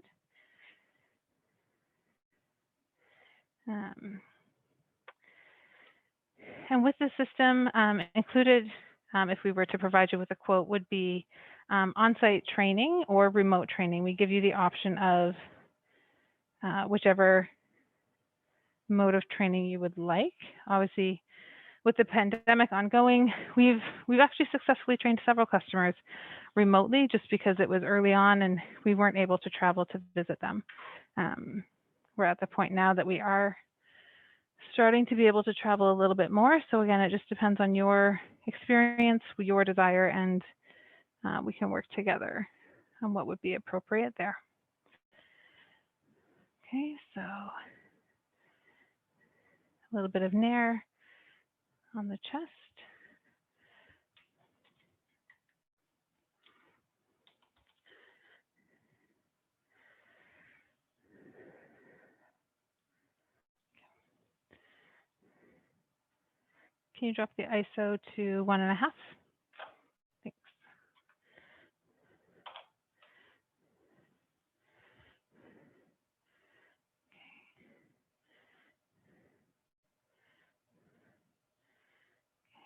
And with the system included, if we were to provide you with a quote, would be on-site training or remote training. We give you the option of whichever mode of training you would like. Obviously, with the pandemic ongoing, we've actually successfully trained several customers remotely just because it was early on and we weren't able to travel to visit them. We're at the point now that we are starting to be able to travel a little bit more. So again, it just depends on your experience, your desire, and we can work together on what would be appropriate there. Okay, so a little bit of nair on the chest. Can you drop the ISO to 1.5? Thanks.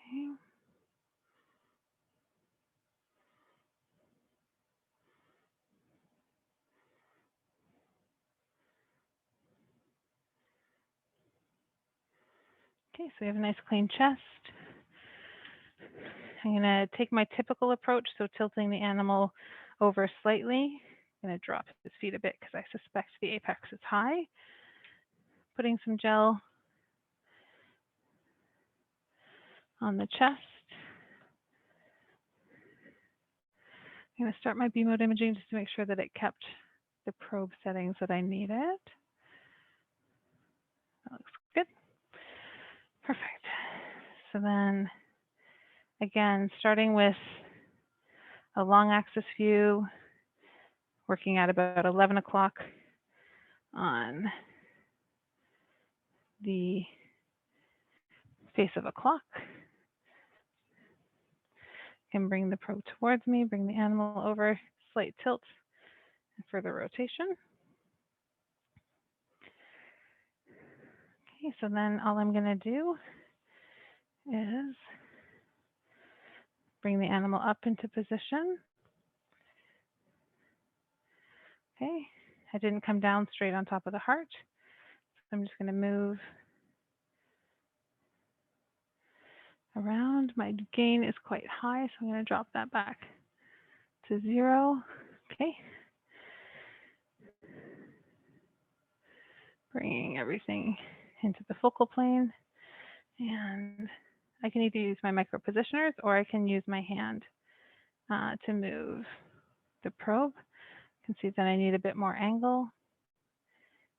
Okay. Okay, so we have a nice clean chest. I'm going to take my typical approach, so tilting the animal over slightly. I'm going to drop his feet a bit because I suspect the apex is high. Putting some gel on the chest. I'm going to start my B-mode imaging just to make sure that it kept the probe settings that I needed. That looks good. Perfect. So then, again, starting with a long axis view, working at about 11 o'clock on the face of a clock. Can bring the probe towards me, bring the animal over, slight tilt, and further rotation. Okay, so then all I'm going to do is bring the animal up into position. Okay, I didn't come down straight on top of the heart, so I'm just going to move around. My gain is quite high, so I'm going to drop that back to 0. Okay. Bringing everything into the focal plane. And I can either use my micro positioners or I can use my hand to move the probe. You can see that I need a bit more angle.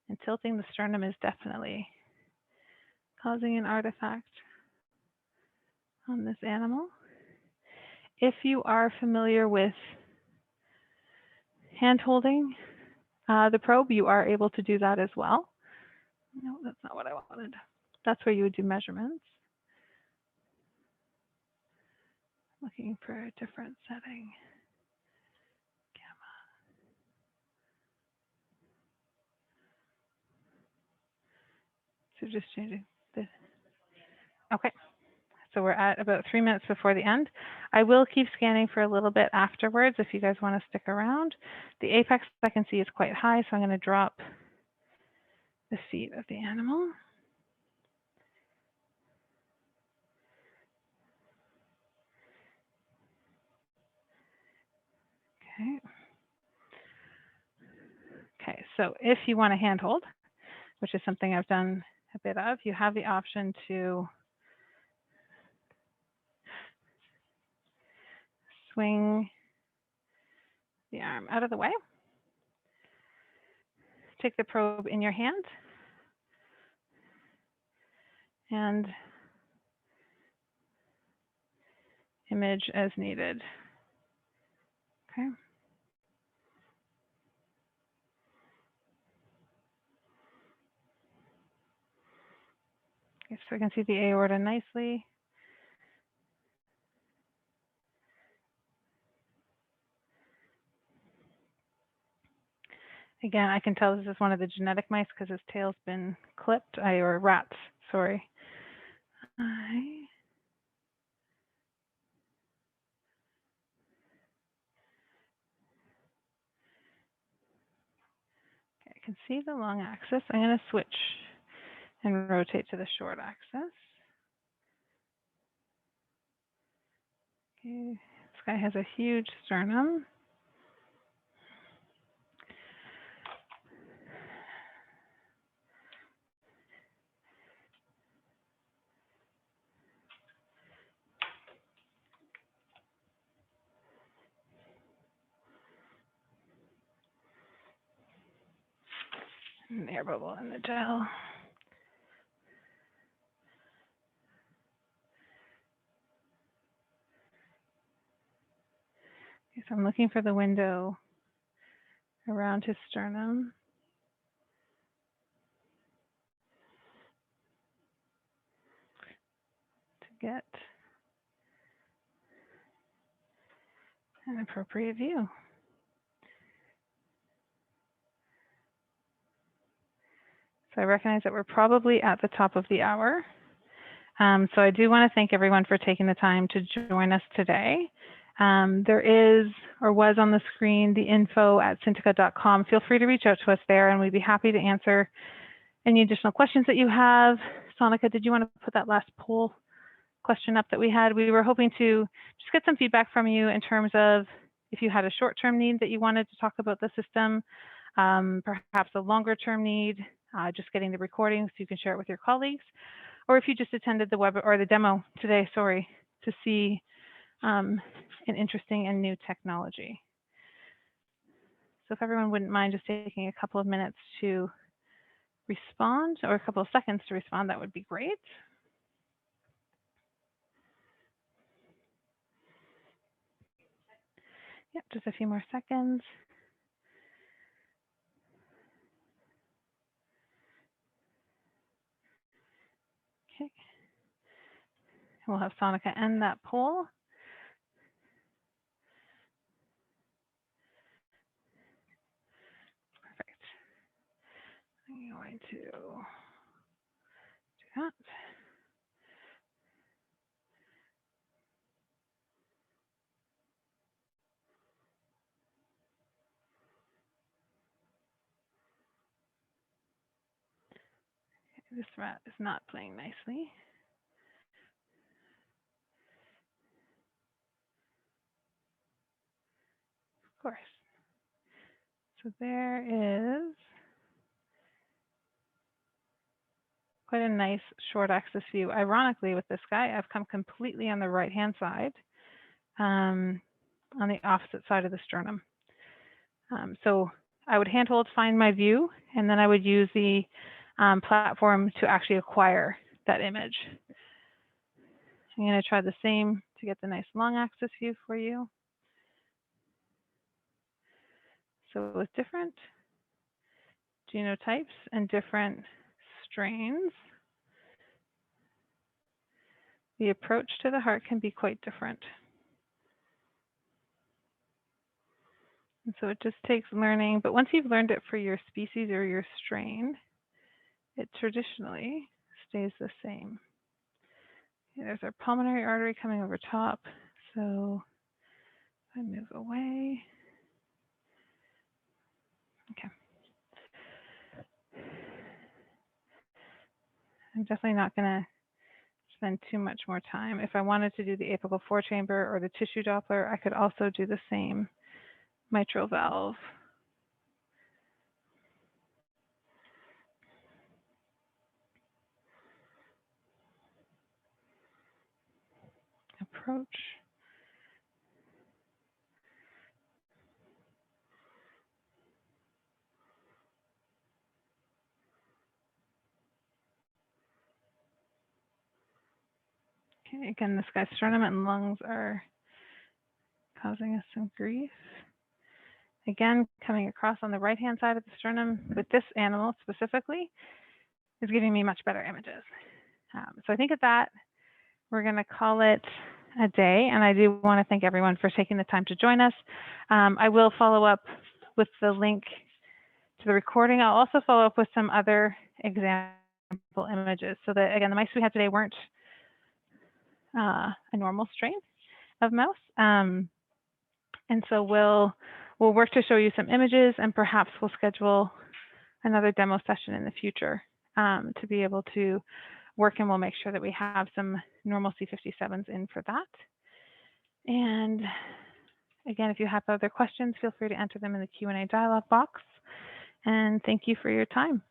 And tilting the sternum is definitely causing an artifact on this animal. If you are familiar with hand holding the probe, you are able to do that as well. No, that's not what I wanted. That's where you would do measurements. Looking for a different setting. Gamma. So just changing this. Okay. So we're at about 3 minutes before the end. I will keep scanning for a little bit afterwards if you guys want to stick around. The apex I can see is quite high, so I'm going to drop the feet of the animal. Okay. Okay, so if you want to handhold, which is something I've done a bit of, you have the option to swing the arm out of the way. Take the probe in your hand and image as needed. Okay. Okay, so we can see the aorta nicely. Again, I can tell this is one of the genetic mice because his tail's been clipped, or rats, sorry. Okay, I can see the long axis. I'm going to switch and rotate to the short axis. Okay, this guy has a huge sternum. An air bubble in the gel. Okay, so I'm looking for the window around his sternum. To get an appropriate view. So I recognize that we're probably at the top of the hour. So I do want to thank everyone for taking the time to join us today. There is, or was on the screen, the info@syntica.com. Feel free to reach out to us there and we'd be happy to answer any additional questions that you have. Sonika, did you want to put that last poll question up that we had. We were hoping to just get some feedback from you in terms of if you had a short-term need that you wanted to talk about the system, perhaps a longer-term need, just getting the recording so you can share it with your colleagues, or if you just attended the web or the demo today, sorry, to see an interesting and new technology. So if everyone wouldn't mind just taking a couple of minutes to respond, or a couple of seconds to respond, that would be great. Yep, just a few more seconds. Okay. We'll have Sonika end that poll. Perfect. I'm going to do that. Okay, this rat is not playing nicely. Of course. So there is quite a nice short axis view. Ironically, with this guy, I've come completely on the right-hand side, on the opposite side of the sternum. So I would handhold find my view, and then I would use the platform to actually acquire that image. I'm going to try the same to get the nice long axis view for you. So with different genotypes and different strains, the approach to the heart can be quite different. And so it just takes learning, but once you've learned it for your species or your strain, it traditionally stays the same. Okay, there's our pulmonary artery coming over top. So I move away. Okay. I'm definitely not going to spend too much more time. If I wanted to do the apical four-chamber or the tissue Doppler, I could also do the same mitral valve. Approach. Okay, again, this guy's sternum and lungs are causing us some grief. Again, coming across on the right-hand side of the sternum with this animal specifically is giving me much better images. So I think at that, we're going to call it a day. And I do want to thank everyone for taking the time to join us. I will follow up with the link to the recording. I'll also follow up with some other example images. So that, again, the mice we had today weren't a normal strain of mouse. And so we'll work to show you some images, and perhaps we'll schedule another demo session in the future to be able to work, and we'll make sure that we have some normal C57s in for that. And again, if you have other questions, feel free to enter them in the Q&A dialog box. And thank you for your time.